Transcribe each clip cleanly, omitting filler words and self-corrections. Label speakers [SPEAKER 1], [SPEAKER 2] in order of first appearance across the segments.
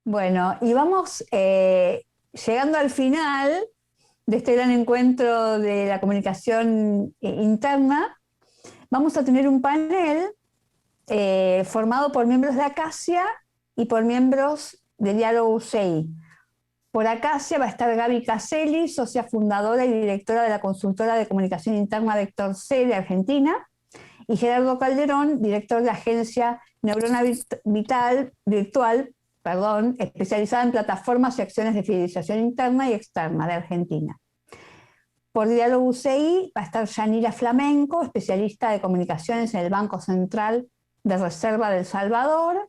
[SPEAKER 1] Bueno, y vamos llegando al final de este gran encuentro de la comunicación interna. Vamos a tener un panel formado por miembros de Acacia y por miembros de Diálogo UCI. Por Acacia va a estar Gaby Caselli, socia fundadora y directora de la consultora de comunicación interna Vector C de Argentina, y Gerardo Calderón, director de la agencia Neurona Virtual, especializada en plataformas y acciones de fidelización interna y externa de Argentina. Por Diálogo UCI va a estar Yanira Flamenco, especialista de comunicaciones en el Banco Central de Reserva del Salvador,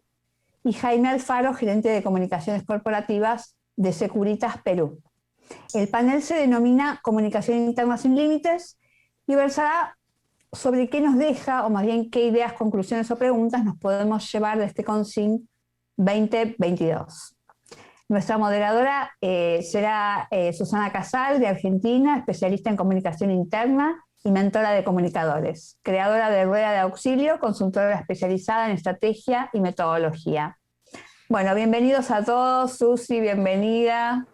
[SPEAKER 1] y Jaime Alfaro, gerente de comunicaciones corporativas de Securitas Perú. El panel se denomina Comunicación Interna sin Límites y versará sobre qué nos deja, o más bien qué ideas, conclusiones o preguntas nos podemos llevar de este CONSIN 2022. Nuestra moderadora será Susana Casal, de Argentina, especialista en comunicación interna y mentora de comunicadores, creadora de Rueda de Auxilio, consultora especializada en estrategia y metodología. Bueno, bienvenidos a todos. Susi, bienvenida.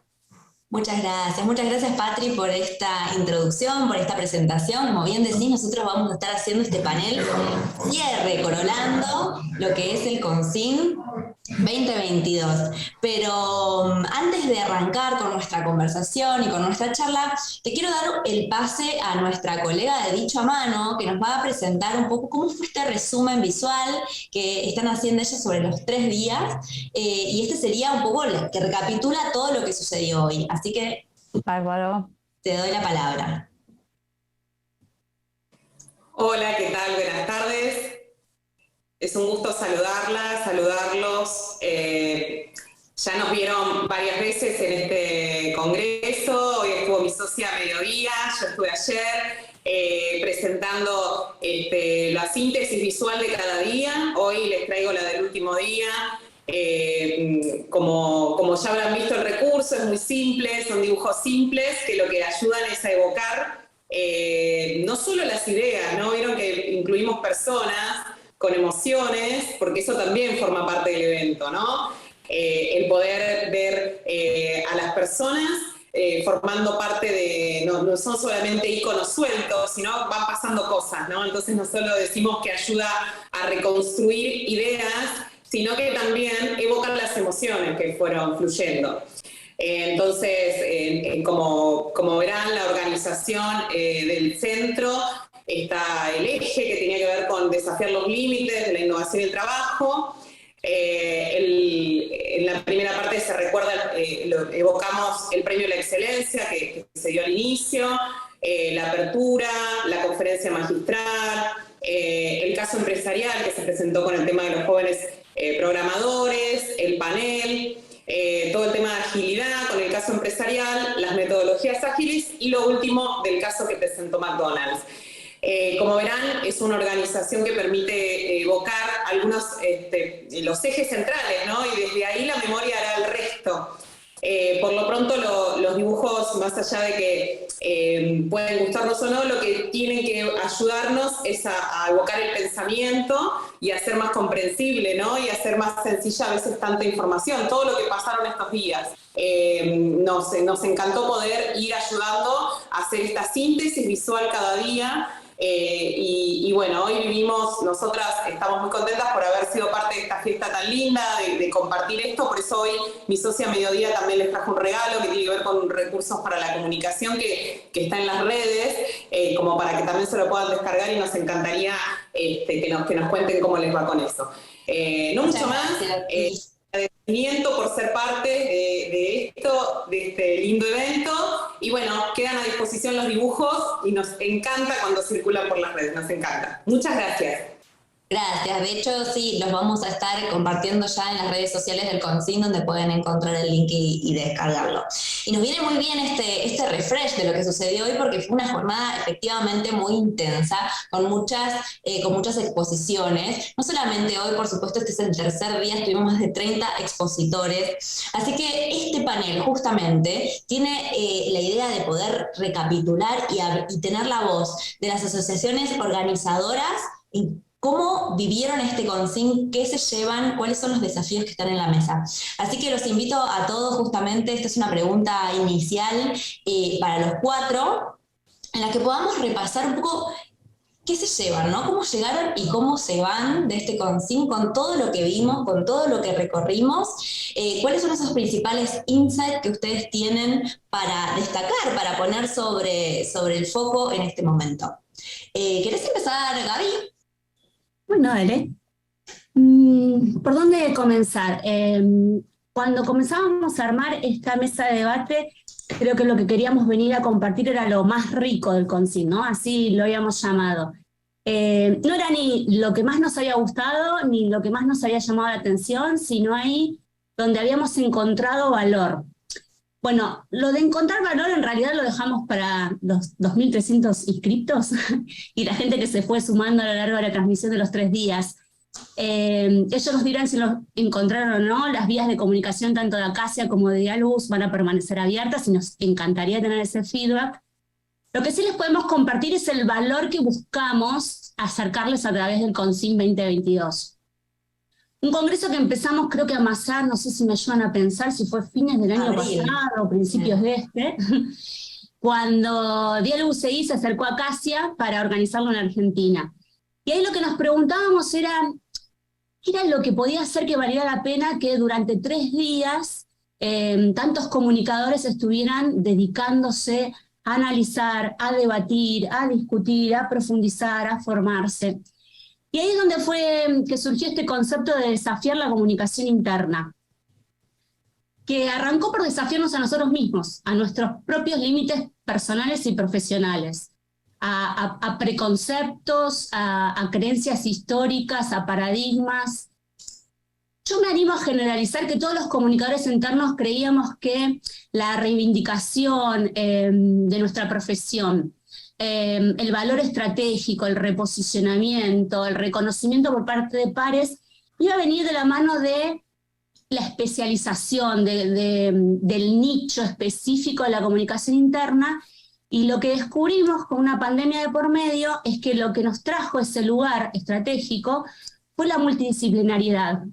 [SPEAKER 2] Muchas gracias Patri por esta introducción, por esta presentación. Como bien decís, nosotros vamos a estar haciendo este panel cierre, coronando lo que es el CONSIN 2022. Pero antes de arrancar con nuestra conversación y con nuestra charla, te quiero dar el pase a nuestra colega de Dicho a Mano, que nos va a presentar un poco cómo fue este resumen visual que están haciendo ellos sobre los 3 días. Y este sería un poco el que recapitula todo lo que sucedió hoy. Así que,
[SPEAKER 1] Bárbaro,
[SPEAKER 2] te doy la palabra.
[SPEAKER 3] Hola, ¿qué tal? Buenas tardes. Es un gusto saludarlos. Ya nos vieron varias veces en este congreso. Hoy estuvo mi socia a mediodía, yo estuve ayer presentando la síntesis visual de cada día. Hoy les traigo la del último día. Como ya habrán visto, el recurso es muy simple, son dibujos simples que lo que ayudan es a evocar no solo las ideas, ¿no? Vieron que incluimos personas con emociones, porque eso también forma parte del evento, ¿no? El poder ver a las personas formando parte de, no son solamente iconos sueltos, sino van pasando cosas, ¿no? Entonces no solo decimos que ayuda a reconstruir ideas, sino que también evocan las emociones que fueron fluyendo. Entonces, como verán, la organización del centro está el eje que tenía que ver con desafiar los límites de la innovación y el trabajo. En la primera parte se recuerda, evocamos el premio a la excelencia que se dio al inicio, la apertura, la conferencia magistral, el caso empresarial que se presentó con el tema de los jóvenes programadores, el panel, todo el tema de agilidad con el caso empresarial, las metodologías ágiles y lo último del caso que presentó McDonald's. Como verán, es una organización que permite evocar algunos los ejes centrales, ¿no? Y desde ahí la memoria hará el resto. Por lo pronto los dibujos, más allá de que pueden gustarnos o no, lo que tienen que ayudarnos es a evocar el pensamiento y a hacer más comprensible, ¿no? Y a hacer más sencilla a veces tanta información, todo lo que pasaron estos días. Nos encantó poder ir ayudando a hacer esta síntesis visual cada día. Y bueno, hoy nosotras estamos muy contentas por haber sido parte de esta fiesta tan linda, de compartir esto. Por eso hoy mi socia a mediodía también les trajo un regalo que tiene que ver con recursos para la comunicación que está en las redes, como para que también se lo puedan descargar, y nos encantaría que nos cuenten cómo les va con eso. No mucho más. Agradecimiento por ser parte de este lindo evento, y bueno, quedan a disposición los dibujos y nos encanta cuando circulan por las redes, nos encanta. Muchas gracias.
[SPEAKER 2] Gracias, de hecho sí, los vamos a estar compartiendo ya en las redes sociales del CONSIN, donde pueden encontrar el link y descargarlo. Y nos viene muy bien este refresh de lo que sucedió hoy, porque fue una jornada efectivamente muy intensa, con muchas exposiciones. No solamente hoy, por supuesto, este es el tercer día, estuvimos más de 30 expositores. Así que este panel justamente tiene la idea de poder recapitular y tener la voz de las asociaciones organizadoras y ¿Cómo vivieron este CONSIGN? ¿Qué se llevan? ¿Cuáles son los desafíos que están en la mesa? Así que los invito a todos, justamente, esta es una pregunta inicial para los cuatro, en la que podamos repasar un poco qué se llevan, ¿no? Cómo llegaron y cómo se van de este CONSIGN con todo lo que vimos, con todo lo que recorrimos. ¿Cuáles son esos principales insights que ustedes tienen para destacar, para poner sobre el foco en este momento? ¿Querés empezar, Gaby?
[SPEAKER 4] Bueno, dale. ¿Por dónde comenzar? Cuando comenzábamos a armar esta mesa de debate, creo que lo que queríamos venir a compartir era lo más rico del CONSIGN, ¿no? Así lo habíamos llamado. No era ni lo que más nos había gustado, ni lo que más nos había llamado la atención, sino ahí donde habíamos encontrado valor. Bueno, lo de encontrar valor en realidad lo dejamos para los 2.300 inscriptos y la gente que se fue sumando a lo largo de la transmisión de los 3 días. Ellos nos dirán si lo encontraron o no. Las vías de comunicación tanto de Acacia como de Dialogos van a permanecer abiertas y nos encantaría tener ese feedback. Lo que sí les podemos compartir es el valor que buscamos acercarles a través del CONSIGN 2022. Un congreso que empezamos creo que a amasar, no sé si me ayudan a pensar si fue fines del año pasado o principios de este, cuando Diálogo UCI se acercó a Acacia para organizarlo en Argentina. Y ahí lo que nos preguntábamos era, ¿qué era lo que podía hacer que valiera la pena que durante 3 días tantos comunicadores estuvieran dedicándose a analizar, a debatir, a discutir, a profundizar, a formarse? Y ahí es donde fue que surgió este concepto de desafiar la comunicación interna, que arrancó por desafiarnos a nosotros mismos, a nuestros propios límites personales y profesionales, a preconceptos, a creencias históricas, a paradigmas. Yo me animo a generalizar que todos los comunicadores internos creíamos que la reivindicación de nuestra profesión, el valor estratégico, el reposicionamiento, el reconocimiento por parte de pares, iba a venir de la mano de la especialización, del nicho específico de la comunicación interna, y lo que descubrimos con una pandemia de por medio es que lo que nos trajo ese lugar estratégico fue la multidisciplinariedad.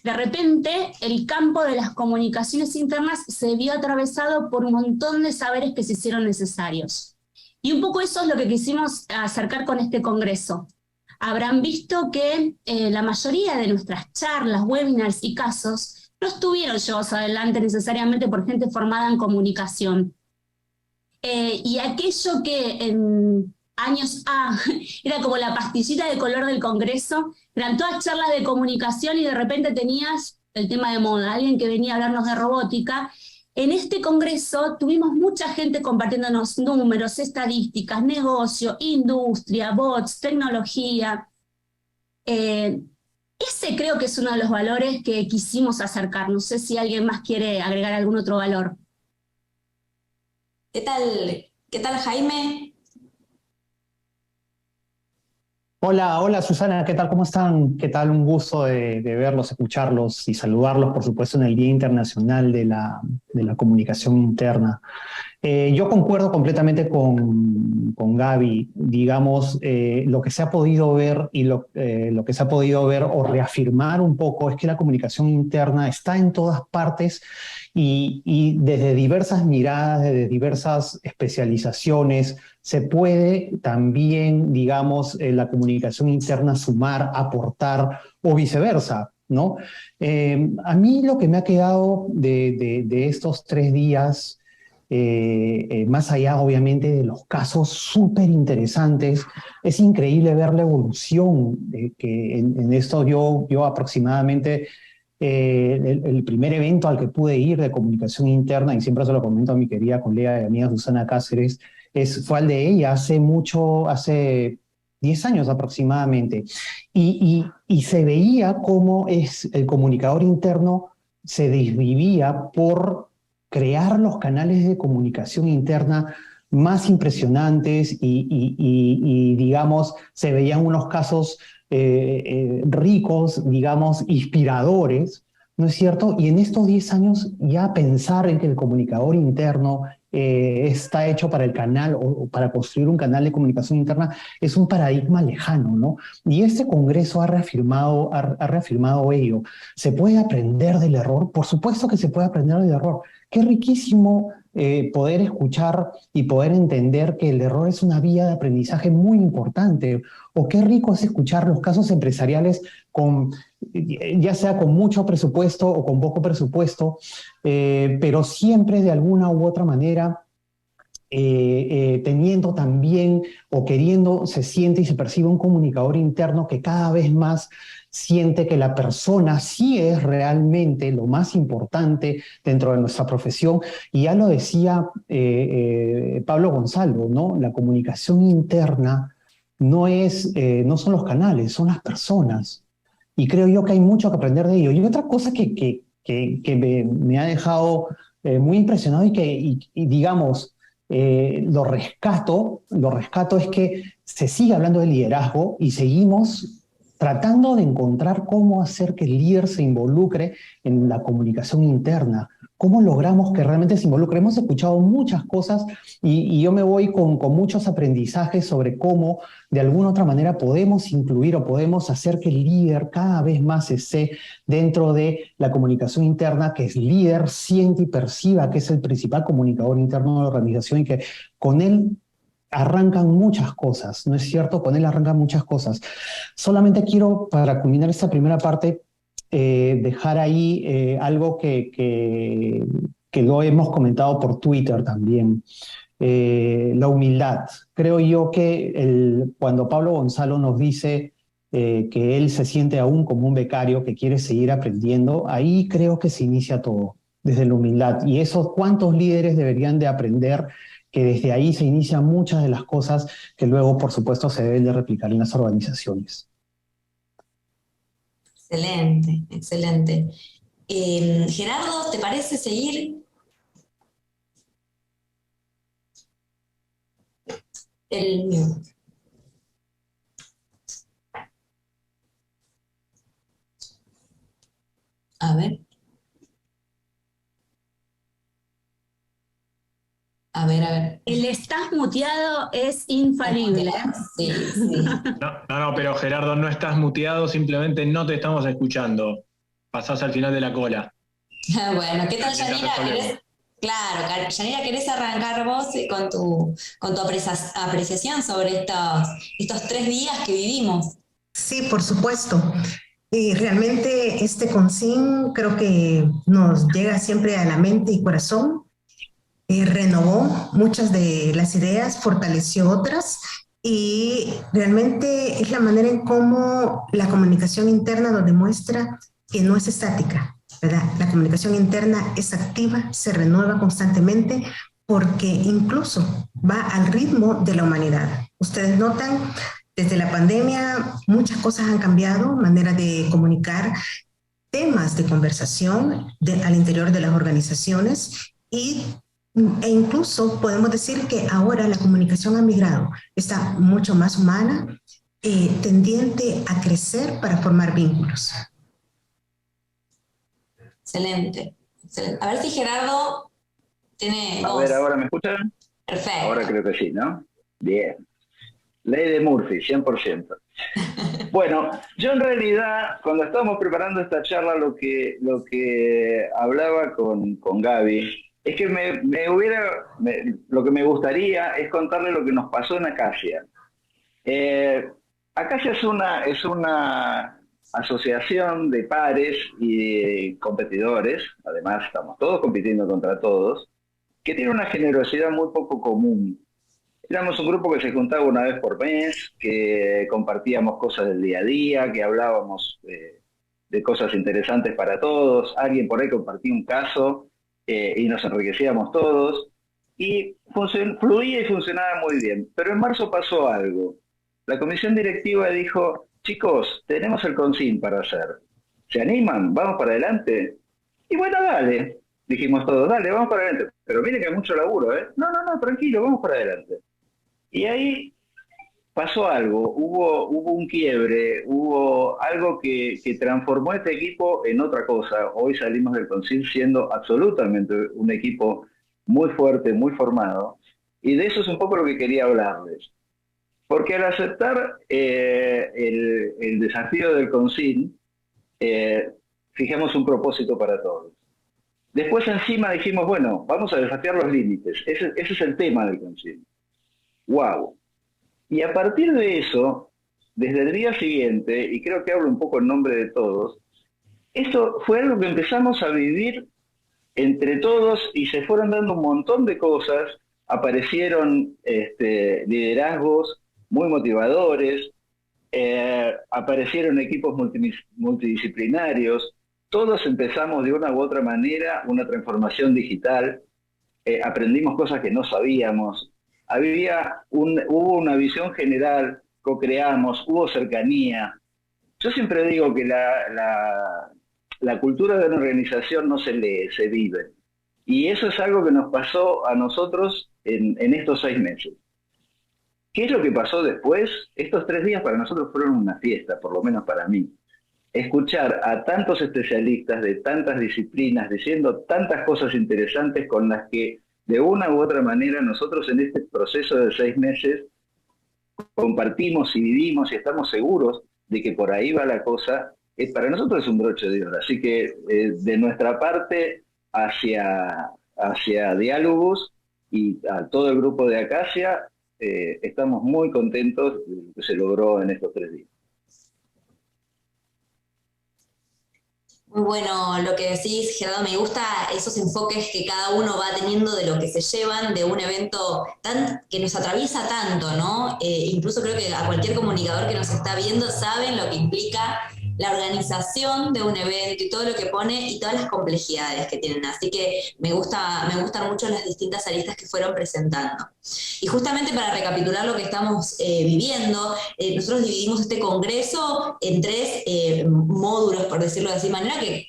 [SPEAKER 4] De repente, el campo de las comunicaciones internas se vio atravesado por un montón de saberes que se hicieron necesarios. Y un poco eso es lo que quisimos acercar con este congreso. Habrán visto que la mayoría de nuestras charlas, webinars y casos no estuvieron llevados adelante necesariamente por gente formada en comunicación. Y aquello que en años A era como la pastillita de color del congreso, eran todas charlas de comunicación y de repente tenías el tema de moda, alguien que venía a hablarnos de robótica. En este congreso tuvimos mucha gente compartiéndonos números, estadísticas, negocio, industria, bots, tecnología. Ese creo que es uno de los valores que quisimos acercar. No sé si alguien más quiere agregar algún otro valor.
[SPEAKER 2] ¿Qué tal, Jaime?
[SPEAKER 5] Hola Susana, ¿qué tal? ¿Cómo están? ¿Qué tal? Un gusto de verlos, escucharlos y saludarlos, por supuesto, en el Día Internacional de la Comunicación Interna. Yo concuerdo completamente con Gaby. Digamos, lo que se ha podido ver y lo que se ha podido ver o reafirmar un poco es que la comunicación interna está en todas partes y desde diversas miradas, desde diversas especializaciones, se puede también, digamos, la comunicación interna sumar, aportar o viceversa, ¿no? A mí lo que me ha quedado de estos 3 días, más allá obviamente de los casos súper interesantes, es increíble ver la evolución que en esto yo aproximadamente el primer evento al que pude ir de comunicación interna, y siempre se lo comento a mi querida colega y amiga Susana Cáceres, fue al de ella hace 10 años aproximadamente, y se veía cómo el comunicador interno se desvivía por crear los canales de comunicación interna más impresionantes y digamos, se veían unos casos ricos, digamos, inspiradores, ¿no es cierto? Y en estos 10 años ya pensar en que el comunicador interno está hecho para el canal o para construir un canal de comunicación interna, es un paradigma lejano, ¿no? Y este Congreso ha reafirmado ello. ¿Se puede aprender del error? Por supuesto que se puede aprender del error. Qué riquísimo poder escuchar y poder entender que el error es una vía de aprendizaje muy importante. O qué rico es escuchar los casos empresariales ya sea con mucho presupuesto o con poco presupuesto, pero siempre de alguna u otra manera teniendo también o queriendo, se siente y se percibe un comunicador interno que cada vez más siente que la persona sí es realmente lo más importante dentro de nuestra profesión. Y ya lo decía Pablo Gonzalo, ¿no? La comunicación interna no son los canales, son las personas. Y creo yo que hay mucho que aprender de ello. Y otra cosa que me ha dejado muy impresionado y digamos, lo rescato es que se sigue hablando de liderazgo y seguimos tratando de encontrar cómo hacer que el líder se involucre en la comunicación interna. ¿Cómo logramos que realmente se involucre? Hemos escuchado muchas cosas y yo me voy con muchos aprendizajes sobre cómo de alguna otra manera podemos incluir o podemos hacer que el líder cada vez más esté dentro de la comunicación interna, que el líder siente y perciba que es el principal comunicador interno de la organización y que con él arrancan muchas cosas, ¿no es cierto? Con él arrancan muchas cosas. Solamente quiero, para culminar esta primera parte, dejar ahí algo que lo hemos comentado por Twitter también. La humildad. Creo yo que cuando Pablo Gonzalo nos dice que él se siente aún como un becario que quiere seguir aprendiendo, ahí creo que se inicia todo, desde la humildad. Y eso, ¿cuántos líderes deberían de aprender? Que desde ahí se inician muchas de las cosas que luego, por supuesto, se deben de replicar en las organizaciones.
[SPEAKER 2] Excelente, excelente. Gerardo, ¿te parece seguir? El mío. A ver. A ver, a ver.
[SPEAKER 4] El estás muteado es infalible.
[SPEAKER 2] Sí, sí.
[SPEAKER 6] No, pero Gerardo, no estás muteado, simplemente no te estamos escuchando. Pasás al final de la cola.
[SPEAKER 2] Bueno, ¿qué tal, Yanira? Claro, Yanira, ¿querés arrancar vos con tu apreciación sobre estos 3 días que vivimos?
[SPEAKER 7] Sí, por supuesto. Realmente este consign creo que nos llega siempre a la mente y corazón. Renovó muchas de las ideas, fortaleció otras y realmente es la manera en cómo la comunicación interna nos demuestra que no es estática, ¿verdad? La comunicación interna es activa, se renueva constantemente porque incluso va al ritmo de la humanidad. Ustedes notan, desde la pandemia muchas cosas han cambiado, manera de comunicar, temas de conversación al interior de las organizaciones e incluso podemos decir que ahora la comunicación ha migrado, está mucho más humana, tendiente a crecer para formar vínculos.
[SPEAKER 2] Excelente, excelente. A ver si Gerardo tiene voz.
[SPEAKER 8] A ver, ¿ahora me escuchan?
[SPEAKER 2] Perfecto.
[SPEAKER 8] Ahora creo que sí, ¿no? Bien. Ley de Murphy, 100%. Bueno, yo en realidad, cuando estábamos preparando esta charla, lo que hablaba con Gaby, es que lo que me gustaría es contarle lo que nos pasó en Acacia. Acacia es una asociación de pares y de competidores, además estamos todos compitiendo contra todos, que tiene una generosidad muy poco común. Éramos un grupo que se juntaba una vez por mes, que compartíamos cosas del día a día, que hablábamos de cosas interesantes para todos, alguien por ahí compartía un caso, y nos enriquecíamos todos, y fluía y funcionaba muy bien. Pero en marzo pasó algo. La comisión directiva dijo, chicos, tenemos el consign para hacer. ¿Se animan? ¿Vamos para adelante? Y bueno, dale. Dijimos todos, dale, vamos para adelante. Pero mire que hay mucho laburo, ¿eh? No, tranquilo, vamos para adelante. Y ahí pasó algo, hubo un quiebre, hubo algo que transformó a este equipo en otra cosa. Hoy salimos del consign siendo absolutamente un equipo muy fuerte, muy formado, y de eso es un poco lo que quería hablarles. Porque al aceptar el desafío del CONSIN, fijamos un propósito para todos. Después encima dijimos, bueno, vamos a desafiar los límites. Ese es el tema del CONSIN. ¡Wow! Y a partir de eso, desde el día siguiente, y creo que hablo un poco en nombre de todos, esto fue algo que empezamos a vivir entre todos y se fueron dando un montón de cosas. Aparecieron liderazgos muy motivadores, aparecieron equipos multidisciplinarios, todos empezamos de una u otra manera una transformación digital, aprendimos cosas que no sabíamos, hubo una visión general, co-creamos, hubo cercanía. Yo siempre digo que la cultura de una organización no se lee, se vive. Y eso es algo que nos pasó a nosotros en estos 6 meses. ¿Qué es lo que pasó después? Estos 3 días para nosotros fueron una fiesta, por lo menos para mí. Escuchar a tantos especialistas de tantas disciplinas diciendo tantas cosas interesantes con las que de una u otra manera nosotros en este proceso de 6 meses compartimos y vivimos y estamos seguros de que por ahí va la cosa, para nosotros es un broche de oro. Así que de nuestra parte hacia Diálogos y a todo el grupo de Acacia, estamos muy contentos de lo que se logró en estos 3 días.
[SPEAKER 2] Muy bueno lo que decís, Gerardo, me gusta esos enfoques que cada uno va teniendo de lo que se llevan de un evento que nos atraviesa tanto, ¿no? Incluso creo que a cualquier comunicador que nos está viendo saben lo que implica la organización de un evento y todo lo que pone y todas las complejidades que tienen. Así que me gustan mucho las distintas aristas que fueron presentando. Y justamente para recapitular lo que estamos viviendo, nosotros dividimos este congreso en 3 módulos, por decirlo de así manera, que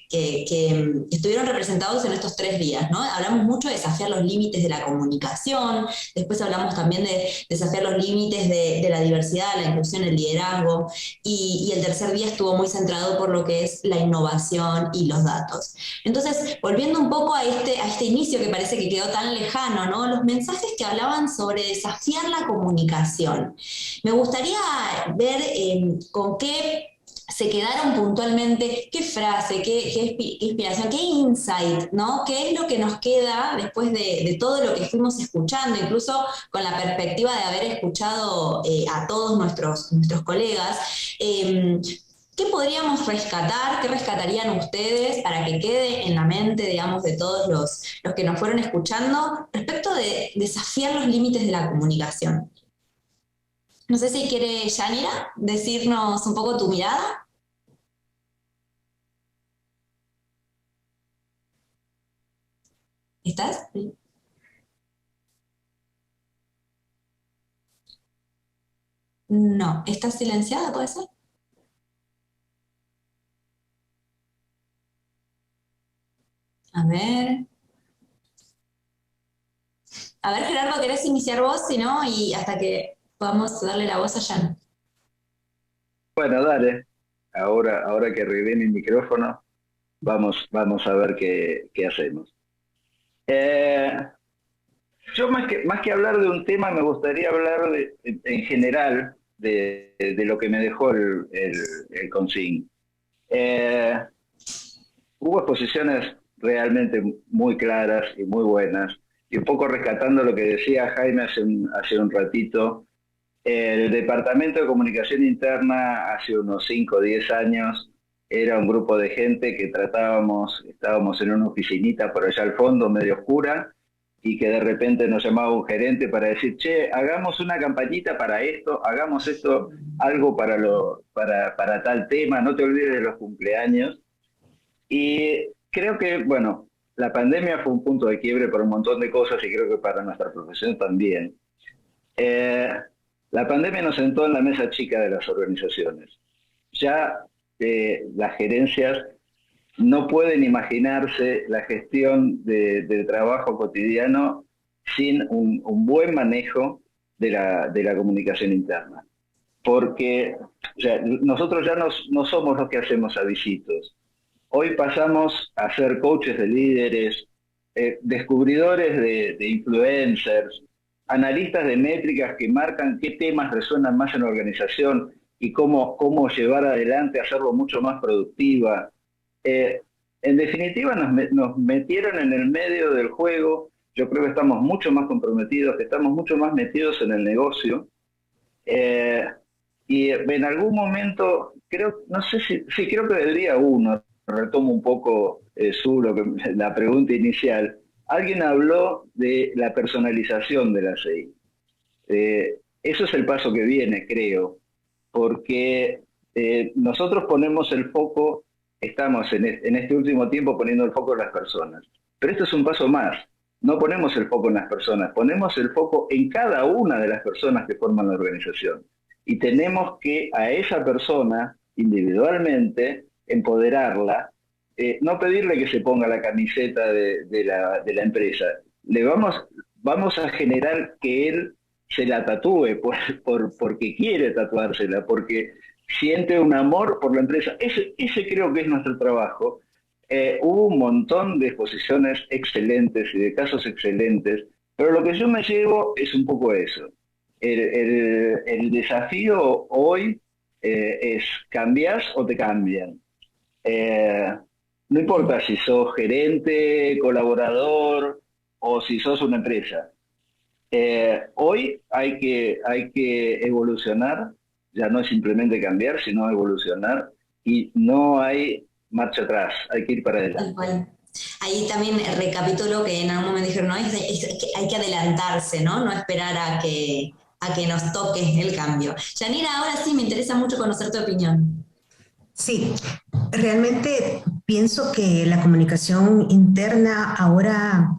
[SPEAKER 2] estuvieron representados en estos 3 días, ¿no? Hablamos mucho de desafiar los límites de la comunicación, después hablamos también de desafiar los límites de la diversidad, la inclusión, el liderazgo, y el tercer día estuvo muy centrado por lo que es la innovación y los datos. Entonces, volviendo un poco a este inicio que parece que quedó tan lejano, ¿no? Los mensajes que hablaban sobre desafiar la comunicación. Me gustaría ver con qué se quedaron puntualmente, qué frase, qué inspiración, qué insight, ¿no? ¿Qué es lo que nos queda después de todo lo que fuimos escuchando, incluso con la perspectiva de haber escuchado a todos nuestros colegas? ¿Qué podríamos rescatar? ¿Qué rescatarían ustedes para que quede en la mente, digamos, de todos los que nos fueron escuchando respecto de desafiar los límites de la comunicación? No sé si quiere, Yanira, decirnos un poco tu mirada. ¿Estás? Sí. No, ¿estás silenciada, puede ser? A ver. A ver, Gerardo, ¿querés iniciar vos? Si no, y hasta que podamos darle la voz a Jan.
[SPEAKER 8] Bueno, dale. Ahora que arreglé mi micrófono, vamos a ver qué hacemos. Yo más que hablar de un tema, me gustaría hablar en general de lo que me dejó el CONSIN. Hubo exposiciones realmente muy claras y muy buenas, y un poco rescatando lo que decía Jaime hace un ratito. El Departamento de Comunicación Interna hace unos 5 o 10 años era un grupo de gente que estábamos en una oficinita por allá al fondo, medio oscura, y que de repente nos llamaba un gerente para decir, che, hagamos una campañita para esto, hagamos esto, algo para tal tema, no te olvides de los cumpleaños. Y creo que, bueno, la pandemia fue un punto de quiebre por un montón de cosas, y creo que para nuestra profesión también. La pandemia nos sentó en la mesa chica de las organizaciones. Ya las gerencias no pueden imaginarse la gestión del trabajo cotidiano sin un buen manejo de la comunicación interna. Porque nosotros ya no somos los que hacemos avisitos. Hoy pasamos a ser coaches de líderes, descubridores de influencers, analistas de métricas que marcan qué temas resuenan más en la organización y cómo llevar adelante, hacerlo mucho más productiva. En definitiva, nos metieron en el medio del juego. Yo creo que estamos mucho más comprometidos, que estamos mucho más metidos en el negocio. Y en algún momento, creo que del día uno, retomo un poco la pregunta inicial, alguien habló de la personalización de la CI. Eso es el paso que viene, creo, porque nosotros ponemos el foco, estamos en este último tiempo poniendo el foco en las personas, pero esto es un paso más. No ponemos el foco en las personas, ponemos el foco en cada una de las personas que forman la organización. Y tenemos que a esa persona, individualmente, empoderarla, no pedirle que se ponga la camiseta de la empresa. Vamos a generar que él se la tatúe porque quiere tatuársela, porque siente un amor por la empresa. Ese creo que es nuestro trabajo. Hubo un montón de exposiciones excelentes y de casos excelentes, pero lo que yo me llevo es un poco eso. El desafío hoy es ¿cambias o te cambian? No importa si sos gerente, colaborador o si sos una empresa. Hoy hay que evolucionar, ya no es simplemente cambiar, sino evolucionar, y no hay marcha atrás, hay que ir para adelante.
[SPEAKER 2] Ahí también recapitulo que en algún momento dijeron, no, hay que adelantarse, ¿no? No esperar a que nos toque el cambio. Yanira, ahora sí me interesa mucho conocer tu opinión.
[SPEAKER 7] Sí, realmente pienso que la comunicación interna ahora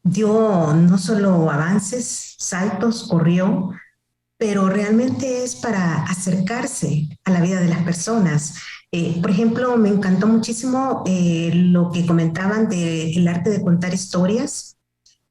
[SPEAKER 7] dio no solo avances, saltos, corrió, pero realmente es para acercarse a la vida de las personas. Por ejemplo, me encantó muchísimo lo que comentaban del arte de contar historias,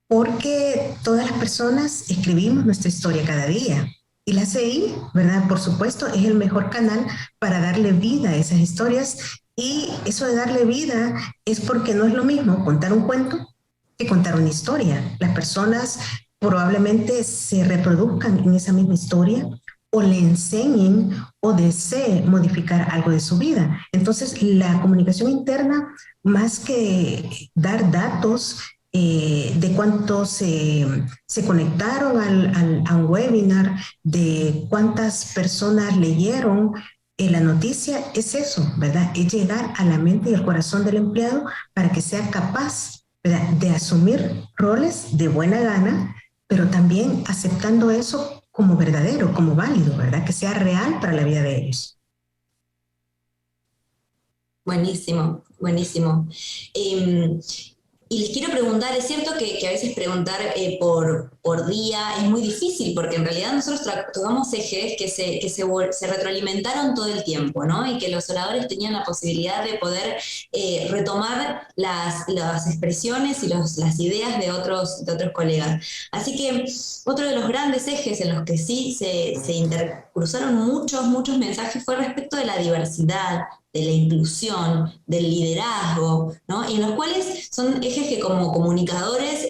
[SPEAKER 7] porque todas las personas escribimos nuestra historia cada día. Y la CI, ¿verdad? Por supuesto, es el mejor canal para darle vida a esas historias. Y eso de darle vida es porque no es lo mismo contar un cuento que contar una historia. Las personas probablemente se reproduzcan en esa misma historia o le enseñen o deseen modificar algo de su vida. Entonces, la comunicación interna, más que dar datos de cuántos se conectaron a un webinar, de cuántas personas leyeron la noticia, es eso, ¿verdad? Es llegar a la mente y el corazón del empleado para que sea capaz, ¿verdad?, de asumir roles de buena gana, pero también aceptando eso como verdadero, como válido, ¿verdad? Que sea real para la vida de ellos.
[SPEAKER 2] Buenísimo, buenísimo. Y les quiero preguntar, es cierto que a veces preguntar por día es muy difícil, porque en realidad nosotros tocamos ejes que se retroalimentaron todo el tiempo, ¿no? Y que los oradores tenían la posibilidad de poder retomar las expresiones y las ideas de otros colegas. Así que otro de los grandes ejes en los que sí se intercruzaron muchos mensajes fue respecto de la diversidad, de la inclusión, del liderazgo, ¿no? Y en los cuales son ejes que como comunicadores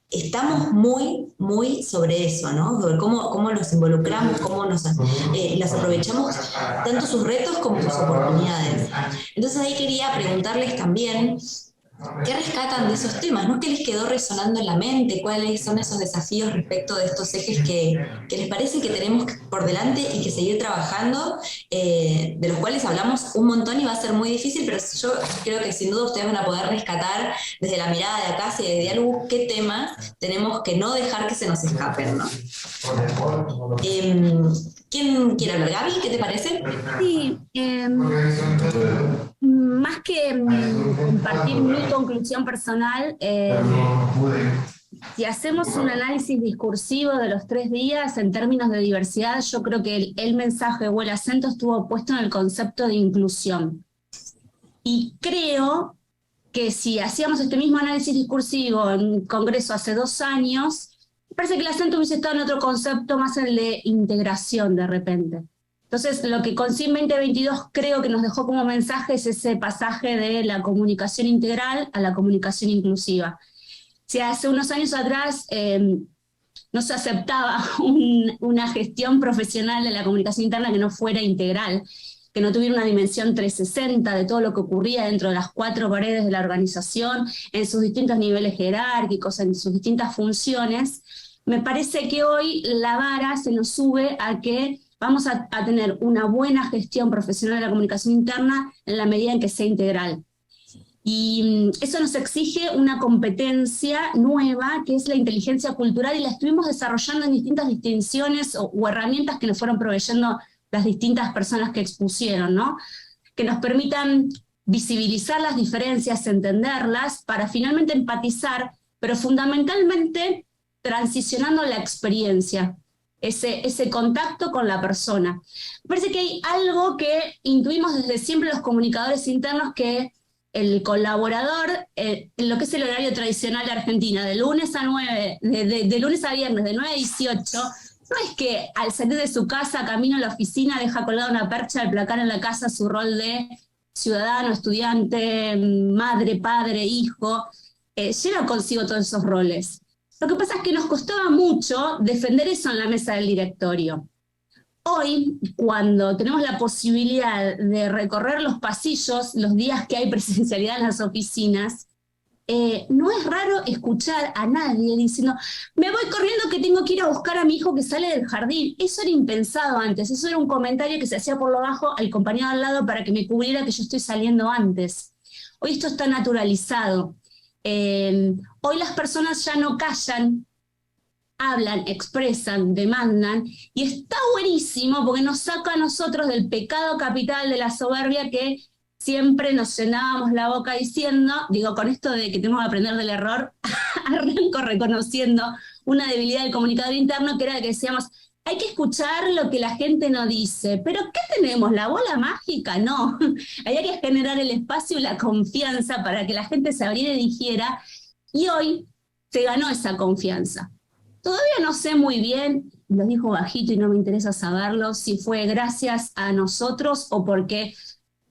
[SPEAKER 2] estamos muy sobre eso, ¿no? Sobre cómo nos involucramos, cómo las aprovechamos, tanto sus retos como sus oportunidades. Entonces ahí quería preguntarles también, ¿qué rescatan de esos temas? ¿No? ¿Qué les quedó resonando en la mente? ¿Cuáles son esos desafíos respecto de estos ejes que les parece que tenemos por delante y que seguir trabajando, de los cuales hablamos un montón y va a ser muy difícil, pero yo creo que sin duda ustedes van a poder rescatar desde la mirada de acá, de diálogo, qué temas tenemos que no dejar que se nos escapen, ¿no? ¿Quién quiere hablar? Gaby, ¿qué te parece?
[SPEAKER 4] Sí, más que compartir mi conclusión personal, si hacemos un análisis discursivo de los 3 días en términos de diversidad, yo creo que el mensaje o el acento estuvo puesto en el concepto de inclusión. Y creo que si hacíamos este mismo análisis discursivo en un congreso hace 2 años, me parece que el acento hubiese estado en otro concepto, más el de integración de repente. Entonces, lo que CONSIN 2022 creo que nos dejó como mensaje es ese pasaje de la comunicación integral a la comunicación inclusiva. Si hace unos años atrás no se aceptaba una gestión profesional de la comunicación interna que no fuera integral, que no tuviera una dimensión 360 de todo lo que ocurría dentro de las 4 paredes de la organización, en sus distintos niveles jerárquicos, en sus distintas funciones, me parece que hoy la vara se nos sube a que vamos a tener una buena gestión profesional de la comunicación interna en la medida en que sea integral. Y eso nos exige una competencia nueva, que es la inteligencia cultural, y la estuvimos desarrollando en distintas distinciones o herramientas que nos fueron proveyendo las distintas personas que expusieron, ¿no? Que nos permitan visibilizar las diferencias, entenderlas, para finalmente empatizar, pero fundamentalmente transicionando la experiencia, ese contacto con la persona. Me parece que hay algo que intuimos desde siempre los comunicadores internos, que el colaborador, en lo que es el horario tradicional de Argentina, de lunes a 9, de lunes a viernes, de 9 a 18, no es que al salir de su casa, camino a la oficina, deja colgada una percha al placar en la casa su rol de ciudadano, estudiante, madre, padre, hijo, lleva consigo todos esos roles. Lo que pasa es que nos costaba mucho defender eso en la mesa del directorio. Hoy, cuando tenemos la posibilidad de recorrer los pasillos los días que hay presencialidad en las oficinas, no es raro escuchar a nadie diciendo: me voy corriendo que tengo que ir a buscar a mi hijo que sale del jardín. Eso era impensado antes, eso era un comentario que se hacía por lo bajo al compañero al lado para que me cubriera que yo estoy saliendo antes. Hoy esto está naturalizado. Hoy las personas ya no callan, hablan, expresan, demandan, y está buenísimo porque nos saca a nosotros del pecado capital de la soberbia que siempre nos llenábamos la boca diciendo. Digo, con esto de que tenemos que aprender del error, arranco reconociendo una debilidad del comunicador interno, que era que decíamos: hay que escuchar lo que la gente no dice. ¿Pero qué tenemos? ¿La bola mágica? No. Había que generar el espacio y la confianza para que la gente se abriera y dijera, y hoy se ganó esa confianza. Todavía no sé muy bien, lo dijo bajito y no me interesa saberlo, si fue gracias a nosotros o porque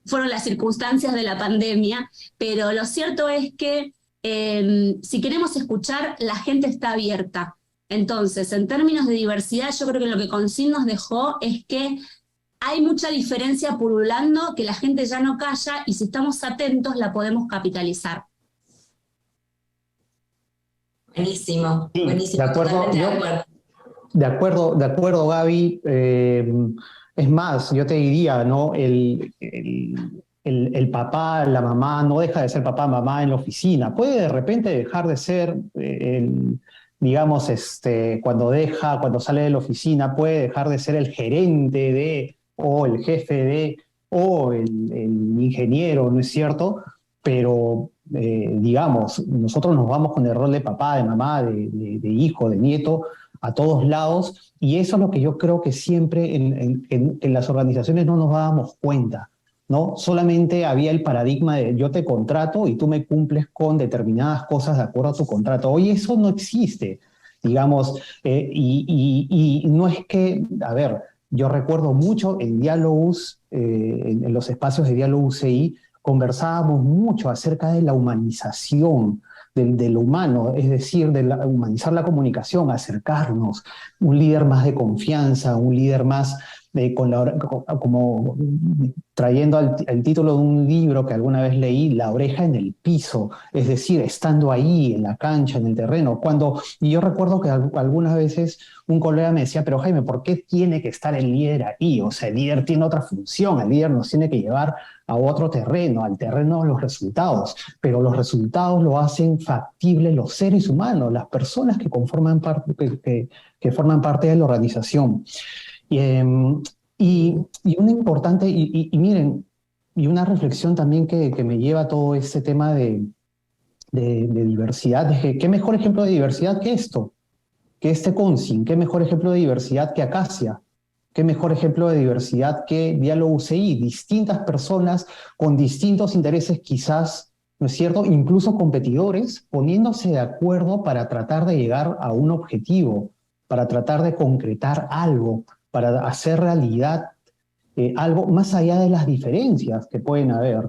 [SPEAKER 4] fueron las circunstancias de la pandemia, pero lo cierto es que si queremos escuchar, la gente está abierta. Entonces, en términos de diversidad, yo creo que lo que CONSIN nos dejó es que hay mucha diferencia pululando, que la gente ya no calla, y si estamos atentos la podemos capitalizar.
[SPEAKER 2] Buenísimo,
[SPEAKER 5] Sí,
[SPEAKER 2] buenísimo.
[SPEAKER 5] de acuerdo,
[SPEAKER 2] Totalmente
[SPEAKER 5] yo-
[SPEAKER 2] de acuerdo.
[SPEAKER 5] De acuerdo, Gaby. Es más, yo te diría, ¿no? El papá, la mamá, no deja de ser papá, mamá en la oficina. Puede de repente dejar de ser, digamos, cuando sale de la oficina, puede dejar de ser el gerente de, o el jefe de, o el ingeniero, ¿no es cierto? Pero, digamos, nosotros nos vamos con el rol de papá, de mamá, de hijo, de nieto, a todos lados, y eso es lo que yo creo que siempre en las organizaciones no nos dábamos cuenta, ¿no? Solamente había el paradigma de yo te contrato y tú me cumples con determinadas cosas de acuerdo a tu contrato. Hoy eso no existe, digamos, y no es que, a ver, yo recuerdo mucho en diálogos, en los espacios de diálogo UCI, conversábamos mucho acerca de la humanización de lo humano, es decir, de humanizar la comunicación, acercarnos, un líder más de confianza, un líder más como trayendo el título de un libro que alguna vez leí, La oreja en el piso, es decir, estando ahí en la cancha, en el terreno. Y yo recuerdo que algunas veces un colega me decía: pero Jaime, ¿por qué tiene que estar el líder ahí? O sea, el líder tiene otra función, el líder nos tiene que llevar a otro terreno, al terreno de los resultados, pero los resultados lo hacen factible los seres humanos, las personas que forman parte de la organización. Y una importante, miren, y una reflexión también que me lleva a todo este tema de diversidad, es que qué mejor ejemplo de diversidad que esto, que este CONSIN, qué mejor ejemplo de diversidad que Acacia, qué mejor ejemplo de diversidad que Diálogo UCI, distintas personas con distintos intereses quizás, ¿no es cierto?, incluso competidores, poniéndose de acuerdo para tratar de llegar a un objetivo, para tratar de concretar algo, para hacer realidad algo más allá de las diferencias que pueden haber,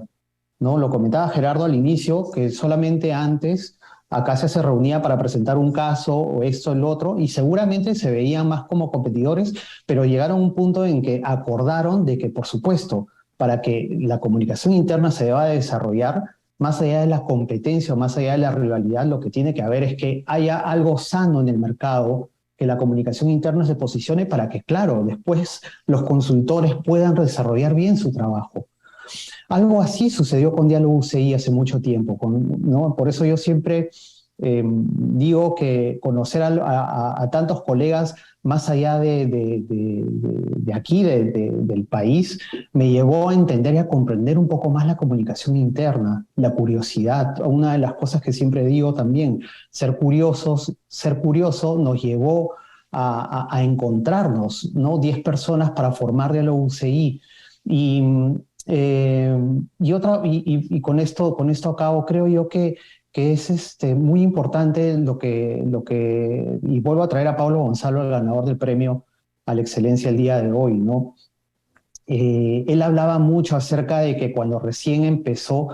[SPEAKER 5] ¿no? Lo comentaba Gerardo al inicio, que solamente antes acá se reunía para presentar un caso o esto, el otro, y seguramente se veían más como competidores, pero llegaron a un punto en que acordaron de que, por supuesto, para que la comunicación interna se deba desarrollar, más allá de la competencia o más allá de la rivalidad, lo que tiene que haber es que haya algo sano en el mercado, que la comunicación interna se posicione para que, claro, después los consultores puedan desarrollar bien su trabajo. Algo así sucedió con Diálogo UCI hace mucho tiempo, ¿no? Por eso yo siempre digo que conocer a tantos colegas más allá de aquí, del país, me llevó a entender y a comprender un poco más la comunicación interna, la curiosidad. Una de las cosas que siempre digo también, ser curioso nos llevó a encontrarnos, ¿no? 10 personas para formar Diálogo UCI. Y con esto acabo, creo yo que es muy importante y vuelvo a traer a Pablo Gonzalo, el ganador del premio a la excelencia el día de hoy, ¿no? Él hablaba mucho acerca de que cuando recién empezó,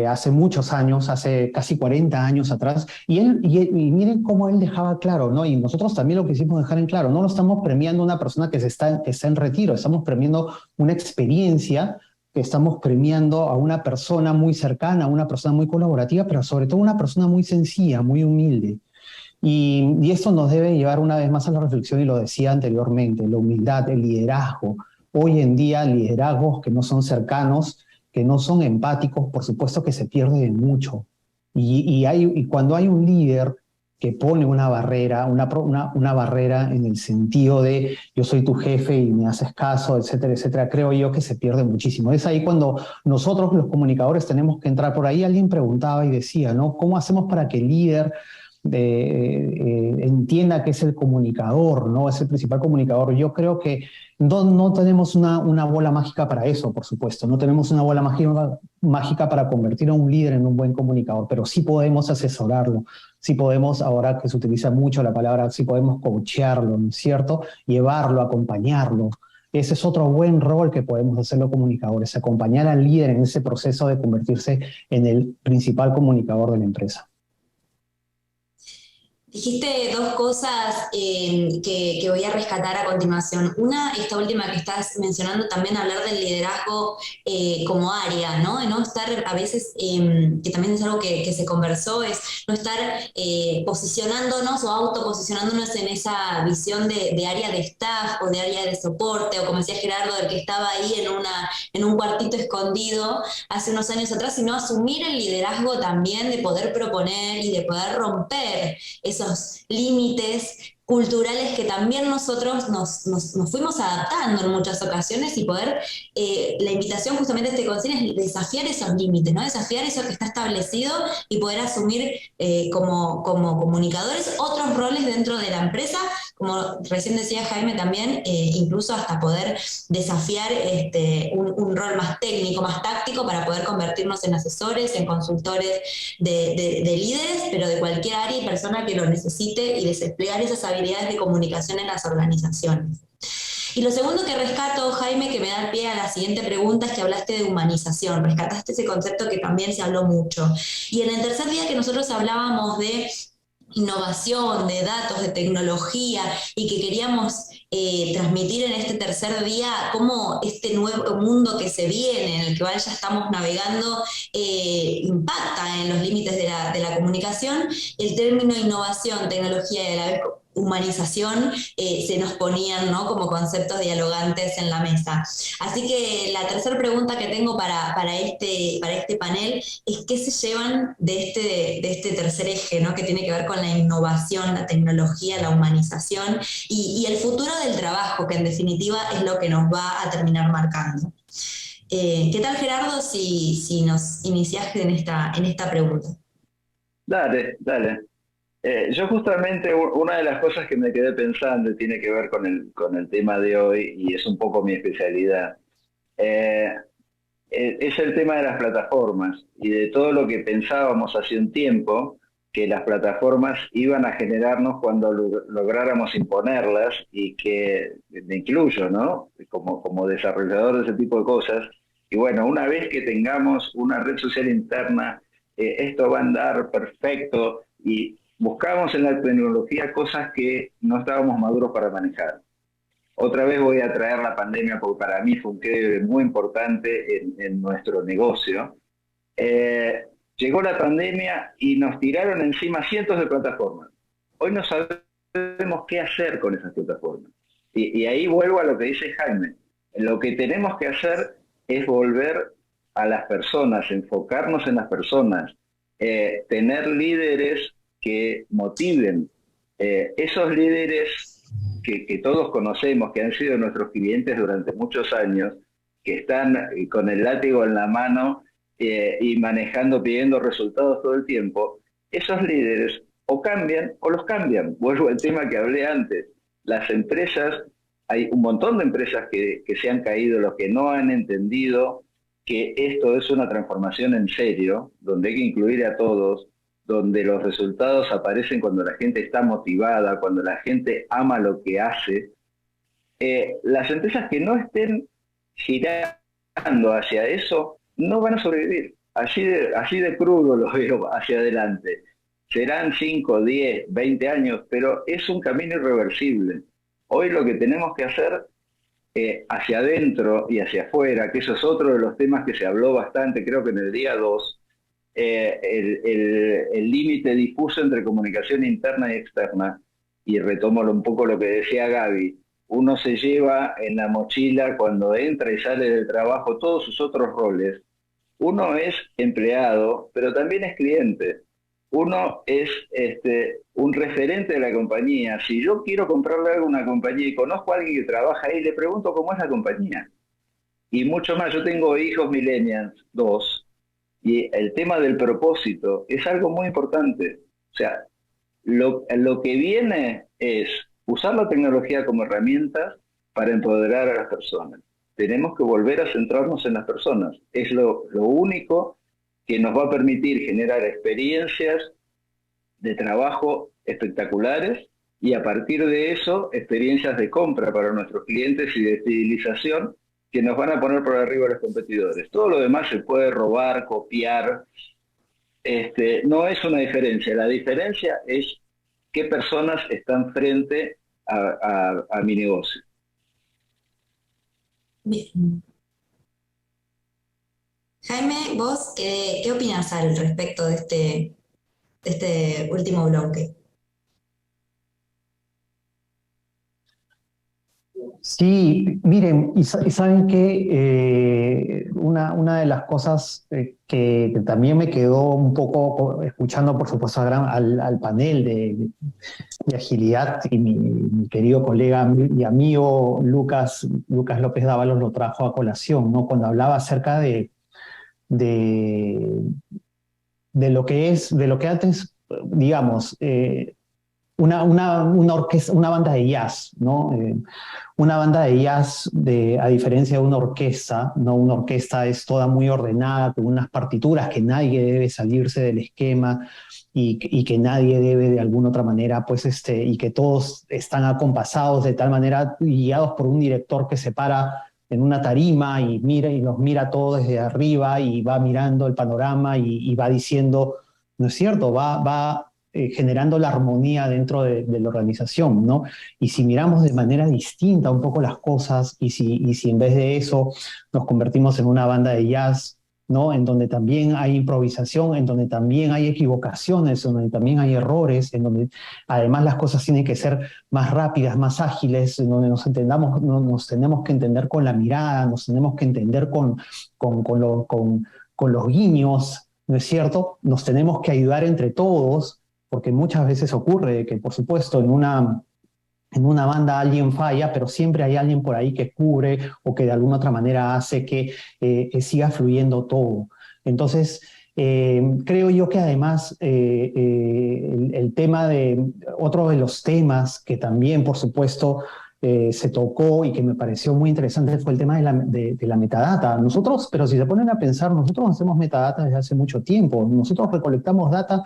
[SPEAKER 5] hace muchos años, hace casi 40 años atrás, y miren cómo él dejaba claro, ¿no? Y nosotros también lo quisimos dejar en claro, no lo estamos premiando a una persona que está en retiro, estamos premiando una experiencia, que estamos premiando a una persona muy cercana, a una persona muy colaborativa, pero sobre todo una persona muy sencilla, muy humilde. Y esto nos debe llevar una vez más a la reflexión, y lo decía anteriormente, la humildad, el liderazgo. Hoy en día, liderazgos que no son cercanos, que no son empáticos, por supuesto que se pierde de mucho. Y cuando hay un líder que pone una barrera en el sentido de yo soy tu jefe y me haces caso, etcétera, etcétera, creo yo que se pierde muchísimo. Es ahí cuando nosotros los comunicadores tenemos que entrar. Por ahí alguien preguntaba y decía, ¿no? ¿Cómo hacemos para que el líder entienda que es el comunicador, ¿no? Es el principal comunicador? Yo creo que no tenemos una bola mágica para eso, por supuesto. No tenemos una bola mágica para convertir a un líder en un buen comunicador, pero sí podemos asesorarlo, sí podemos, ahora que se utiliza mucho la palabra, sí podemos coachearlo, ¿no es cierto? Llevarlo, acompañarlo. Ese es otro buen rol que podemos hacer los comunicadores, acompañar al líder en ese proceso de convertirse en el principal comunicador de la empresa.
[SPEAKER 2] Dijiste dos cosas que voy a rescatar a continuación. Una, esta última que estás mencionando, también hablar del liderazgo como área, ¿no? De no estar a veces, que también es algo que se conversó, es no estar posicionándonos o autoposicionándonos en esa visión de área de staff o de área de soporte, o como decía Gerardo, del que estaba ahí en un cuartito escondido hace unos años atrás, sino asumir el liderazgo también de poder proponer y de poder romper esos límites culturales que también nosotros nos fuimos adaptando en muchas ocasiones, y poder, la invitación justamente de este consejo es desafiar esos límites, ¿no? Desafiar eso que está establecido y poder asumir como comunicadores otros roles dentro de la empresa, como recién decía Jaime también, incluso hasta poder desafiar un rol más técnico, más táctico, para poder convertirnos en asesores, en consultores de líderes, pero de cualquier área y persona que lo necesite, y desplegar esas habilidades de comunicación en las organizaciones. Y lo segundo que rescato, Jaime, que me da pie a la siguiente pregunta, es que hablaste de humanización, rescataste ese concepto que también se habló mucho. Y en el tercer día que nosotros hablábamos de innovación, de datos, de tecnología, y que queríamos transmitir en este tercer día cómo este nuevo mundo que se viene, en el que ya estamos navegando, impacta en los límites de la comunicación. El término innovación, tecnología y a la vez humanización se nos ponían, ¿no?, como conceptos dialogantes en la mesa. Así que la tercera pregunta que tengo para este panel es: ¿qué se llevan de este tercer eje, ¿no?, que tiene que ver con la innovación, la tecnología, la humanización y el futuro del trabajo, que en definitiva es lo que nos va a terminar marcando? ¿Qué tal, Gerardo, si nos iniciás en esta pregunta?
[SPEAKER 8] Dale. Yo justamente una de las cosas que me quedé pensando y tiene que ver con el tema de hoy, y es un poco mi especialidad, es el tema de las plataformas y de todo lo que pensábamos hace un tiempo, que las plataformas iban a generarnos cuando lográramos imponerlas, y que me incluyo, ¿no? Como desarrollador de ese tipo de cosas. Y bueno, una vez que tengamos una red social interna, esto va a andar perfecto, y buscamos en la tecnología cosas que no estábamos maduros para manejar. Otra vez voy a traer la pandemia, porque para mí fue un quiebre muy importante en nuestro negocio. Llegó la pandemia y nos tiraron encima cientos de plataformas. Hoy no sabemos qué hacer con esas plataformas. Y ahí vuelvo a lo que dice Jaime. Lo que tenemos que hacer es volver a las personas, enfocarnos en las personas, tener líderes que motiven. Esos líderes que todos conocemos, que han sido nuestros clientes durante muchos años, que están con el látigo en la mano y manejando, pidiendo resultados todo el tiempo, esos líderes o cambian o los cambian. Vuelvo al tema que hablé antes. Las empresas, hay un montón de empresas que se han caído, los que no han entendido que esto es una transformación en serio, donde hay que incluir a todos, donde los resultados aparecen cuando la gente está motivada, cuando la gente ama lo que hace. Las empresas que no estén girando hacia eso no van a sobrevivir. Así de crudo lo veo hacia adelante. Serán 5, 10, 20 años, pero es un camino irreversible. Hoy lo que tenemos que hacer hacia adentro y hacia afuera, que eso es otro de los temas que se habló bastante, creo que en el día 2, el límite difuso entre comunicación interna y externa, y retomo un poco lo que decía Gaby. Uno se lleva en la mochila, cuando entra y sale del trabajo, todos sus otros roles. Uno es empleado, pero también es cliente. Uno es un referente de la compañía. Si yo quiero comprarle algo a una compañía y conozco a alguien que trabaja ahí, le pregunto cómo es la compañía. Y mucho más, yo tengo hijos millennials, 2, y el tema del propósito es algo muy importante. O sea, lo que viene es usar la tecnología como herramienta para empoderar a las personas. Tenemos que volver a centrarnos en las personas. Es lo único que nos va a permitir generar experiencias de trabajo espectaculares, y a partir de eso, experiencias de compra para nuestros clientes y de fidelización que nos van a poner por arriba a los competidores. Todo lo demás se puede robar, copiar. No es una diferencia. La diferencia es qué personas están frente a mi negocio.
[SPEAKER 2] Bien. Jaime, ¿vos qué opinas al respecto de este último bloque?
[SPEAKER 5] Sí, miren, y saben que una de las cosas que también me quedó un poco escuchando, por supuesto, al panel de agilidad, y mi querido colega y amigo Lucas López Dávalos lo trajo a colación, ¿no? Cuando hablaba acerca de lo que antes, digamos, una orquesta, una banda de jazz, ¿no? Una banda de jazz, a diferencia de una orquesta, ¿no? Una orquesta es toda muy ordenada, con unas partituras que nadie debe salirse del esquema, y que nadie debe de alguna otra manera, pues, y que todos están acompasados de tal manera, guiados por un director que se para en una tarima y los mira todos desde arriba, y va mirando el panorama y va diciendo, ¿no es cierto? Va generando la armonía dentro de la organización, ¿no? Y si miramos de manera distinta un poco las cosas, y si en vez de eso nos convertimos en una banda de jazz, ¿no? En donde también hay improvisación, en donde también hay equivocaciones, en donde también hay errores, en donde además las cosas tienen que ser más rápidas, más ágiles, en donde nos tenemos que entender con la mirada, nos tenemos que entender con los guiños, ¿no es cierto? Nos tenemos que ayudar entre todos, porque muchas veces ocurre que, por supuesto, en una banda alguien falla, pero siempre hay alguien por ahí que cubre, o que de alguna otra manera hace que siga fluyendo todo. Entonces, creo yo que además el tema otro de los temas que también, por supuesto, se tocó y que me pareció muy interesante, fue el tema de la metadata. Nosotros, pero si se ponen a pensar, nosotros hacemos metadata desde hace mucho tiempo. Nosotros recolectamos data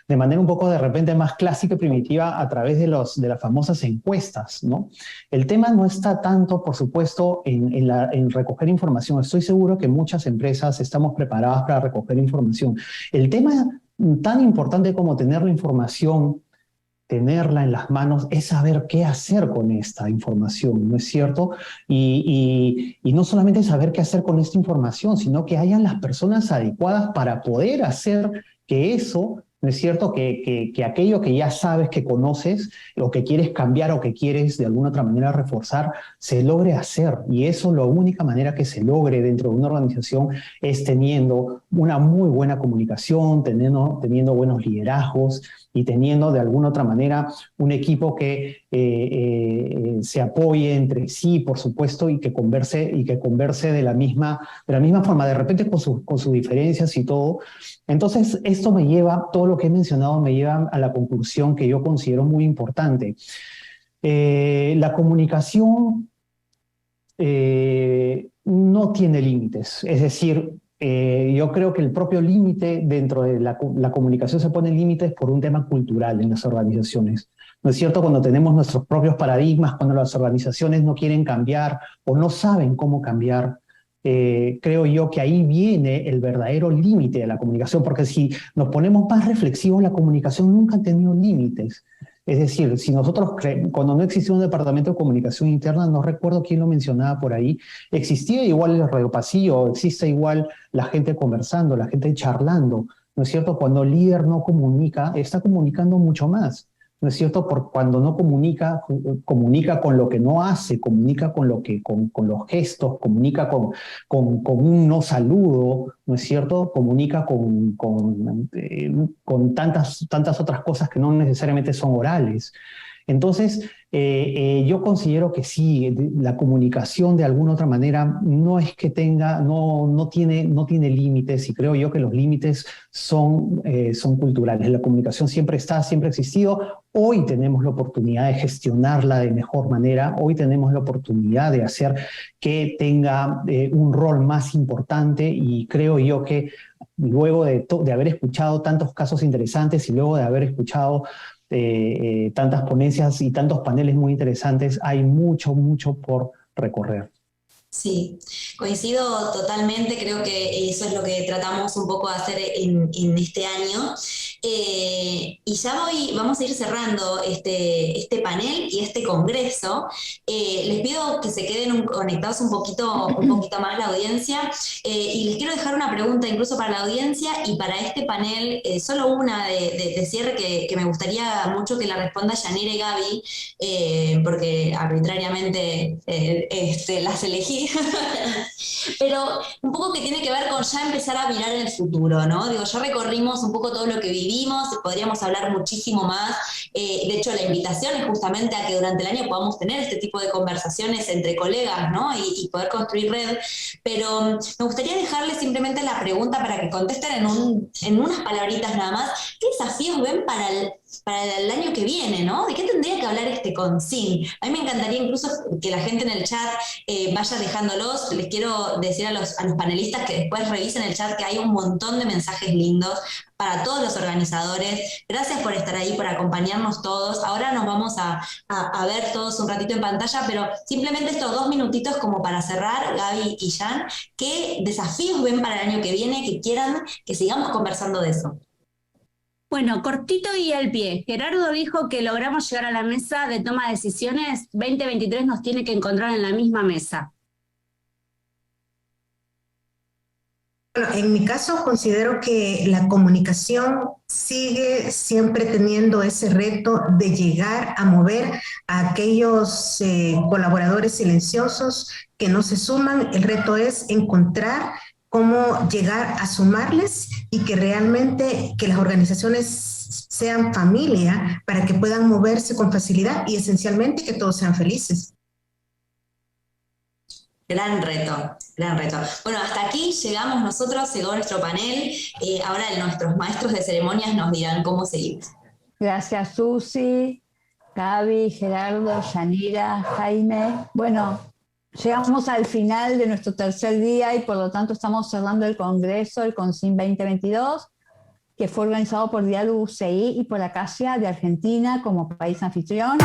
[SPEAKER 5] de manera un poco de repente más clásica y primitiva a través de las famosas encuestas, ¿no? El tema no está tanto, por supuesto, en recoger información. Estoy seguro que muchas empresas estamos preparadas para recoger información. El tema tan importante como tener la información, tenerla en las manos, es saber qué hacer con esta información, ¿no es cierto? Y no solamente saber qué hacer con esta información, sino que hayan las personas adecuadas para poder hacer que eso, ¿no es cierto? Que aquello que ya sabes, que conoces, o que quieres cambiar o que quieres de alguna otra manera reforzar, se logre hacer. Y eso, la única manera que se logre dentro de una organización es teniendo una muy buena comunicación, teniendo buenos liderazgos y teniendo de alguna otra manera un equipo que se apoye entre sí, por supuesto, y que converse de la misma forma, de repente con sus diferencias y todo. Entonces, esto me lleva, todo lo que he mencionado me lleva a la conclusión que yo considero muy importante. La comunicación no tiene límites, es decir, yo creo que el propio límite dentro de la comunicación se pone límites por un tema cultural en las organizaciones. ¿No es cierto? Cuando tenemos nuestros propios paradigmas, cuando las organizaciones no quieren cambiar o no saben cómo cambiar, creo yo que ahí viene el verdadero límite de la comunicación, porque si nos ponemos más reflexivos, la comunicación nunca ha tenido límites. Es decir, si nosotros, cuando no existía un departamento de comunicación interna, no recuerdo quién lo mencionaba por ahí, existía igual el radiopasillo, existe igual la gente conversando, la gente charlando, ¿no es cierto? Cuando el líder no comunica, está comunicando mucho más, ¿no es cierto? Por cuando no comunica, comunica con lo que no hace, comunica con los gestos, comunica con un no saludo, ¿no es cierto? Comunica con tantas otras cosas que no necesariamente son orales. Entonces, yo considero que sí, la comunicación de alguna otra manera no es que no tiene límites, y creo yo que los límites son culturales. La comunicación siempre ha existido. Hoy tenemos la oportunidad de gestionarla de mejor manera. Hoy tenemos la oportunidad de hacer que tenga un rol más importante, y creo yo que luego de haber escuchado tantos casos interesantes y luego de haber escuchado tantas ponencias y tantos paneles muy interesantes, hay mucho por recorrer.
[SPEAKER 2] Sí, coincido totalmente, creo que eso es lo que tratamos un poco de hacer en este año. Y ya vamos a ir cerrando este panel y este congreso. Les pido que se queden conectados un poquito más la audiencia, y les quiero dejar una pregunta incluso para la audiencia y para este panel, solo una de cierre que me gustaría mucho que la responda Yanira y Gaby, porque arbitrariamente las elegí. Pero un poco que tiene que ver con ya empezar a mirar en el futuro, ¿no? Digo, ya recorrimos un poco todo lo que vivimos, podríamos hablar muchísimo más. De hecho, la invitación es justamente a que durante el año podamos tener este tipo de conversaciones entre colegas, ¿no? Y poder construir red. Pero me gustaría dejarles simplemente la pregunta para que contesten en unas palabritas nada más. ¿Qué desafíos ven para el año que viene, ¿no? ¿De qué tendría que hablar este CONSIN? A mí me encantaría incluso que la gente en el chat vaya dejándolos. Les quiero decir a los panelistas que después revisen el chat, que hay un montón de mensajes lindos para todos los organizadores. Gracias por estar ahí, por acompañarnos todos. Ahora nos vamos a ver todos un ratito en pantalla, pero simplemente estos 2 minutitos como para cerrar, Gaby y Jan, ¿qué desafíos ven para el año que viene que quieran que sigamos conversando de eso?
[SPEAKER 4] Bueno, cortito y al pie. Gerardo dijo que logramos llegar a la mesa de toma de decisiones. 2023 nos tiene que encontrar en la misma mesa.
[SPEAKER 7] Bueno, en mi caso considero que la comunicación sigue siempre teniendo ese reto de llegar a mover a aquellos colaboradores silenciosos que no se suman. El reto es encontrar cómo llegar a sumarles y que realmente que las organizaciones sean familia para que puedan moverse con facilidad y esencialmente que todos sean felices.
[SPEAKER 2] Gran reto, gran reto. Bueno, hasta aquí llegamos nosotros, llegó nuestro panel. Ahora nuestros maestros de ceremonias nos dirán cómo seguimos.
[SPEAKER 1] Gracias, Susi, Gaby, Gerardo, Yanira, Jaime. Bueno, llegamos al final de nuestro tercer día y por lo tanto estamos cerrando el Congreso, el CONSIN 2022. que fue organizado por Diálogo UCI y por la CASIA de Argentina como país anfitrión.